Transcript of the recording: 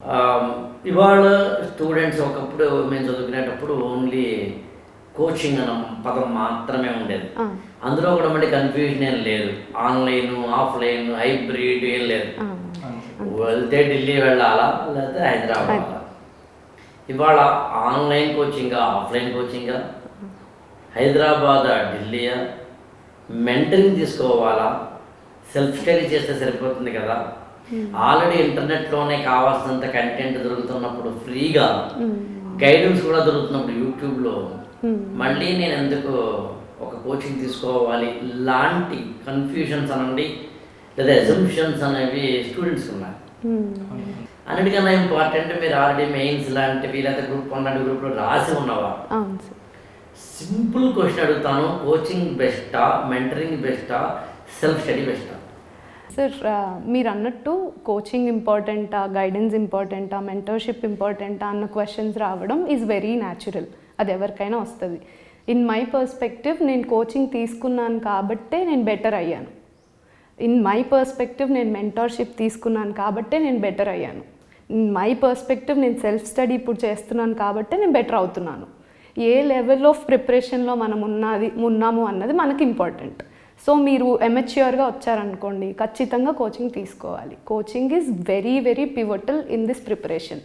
ఆహ్, ఇవాళ స్టూడెంట్స్ ఒకప్పుడు మేము చదువుకునేటప్పుడు ఓన్లీ కోచింగ్ అన్న పదం మాత్రమే ఉండేది. ఆ! అందులో కూడా మళ్ళీ కన్‌ఫ్యూజన్ ఏం లేదు. ఆన్‌లైను, ఆఫ్‌లైను, హైబ్రిడ్ ఏం లేదు. ఆ! అంతే. వెళ్తే ఢిల్లీ వెళ్ళాలా? లేకపోతే హైదరాబాద్ అది. రావాలా? ఇవాళ ఆన్‌లైన్ కోచింగా? ఆఫ్‌లైన్ కోచింగా? హైదరాబాదా? ఢిల్లీయా? మెంటరింగ్ తీసుకోవాలా? సెల్ఫ్ స్టడీ చేస్తే సరిపోతుంది కదా! ఆల్రెడీ ఇంటర్నెట్‌లోనే కావాల్సినంత కంటెంట్ దొరుకుతున్నప్పుడు ఫ్రీగా గైడెన్స్ కూడా దొరుకుతున్నప్పుడు యూట్యూబ్‌లో మళ్ళీ నేను ఎందుకు ఒక కోచింగ్ తీసుకోవాలి లాంటి కన్ఫ్యూజన్స్ అనండి లేదా అజంప్షన్స్ అనేవి స్టూడెంట్స్కి ఉన్నాయి. అన్నిటికన్నా ఇంపార్టెంట్ మీరు ఆల్రెడీ మెయిన్స్ లాంటివి లేదా గ్రూప్ 1 లాంటి గ్రూప్లో రాసి ఉన్నవా? అవును సార్. సింపుల్ క్వశ్చన్ అడుగుతాను. కోచింగ్ బెస్టా? మెంటరింగ్ బెస్టా? సెల్ఫ్ స్టడీ బెస్టా? సార్ మీరు అన్నట్టు కోచింగ్ ఇంపార్టెంటా, గైడెన్స్ ఇంపార్టెంటా, మెంటర్షిప్ ఇంపార్టెంటా అన్న క్వశ్చన్స్ రావడం ఈజ్ వెరీ న్యాచురల్. అది ఎవరికైనా వస్తుంది. ఇన్ మై పర్స్పెక్టివ్ నేను కోచింగ్ తీసుకున్నాను కాబట్టే నేను బెటర్ అయ్యాను. ఇన్ మై పర్స్పెక్టివ్ నేను మెంటర్షిప్ తీసుకున్నాను కాబట్టే నేను బెటర్ అయ్యాను. ఇన్ మై పర్స్పెక్టివ్ నేను సెల్ఫ్ స్టడీ ఇప్పుడు చేస్తున్నాను కాబట్టే నేను బెటర్ అవుతున్నాను. ఏ లెవెల్ ఆఫ్ ప్రిపరేషన్లో మనం ఉన్నాము అన్నది మనకి ఇంపార్టెంట్. సో మీరు ఎమెచ్యూర్గా వచ్చారనుకోండి, ఖచ్చితంగా కోచింగ్ తీసుకోవాలి. Coaching is very very pivotal in this preparation.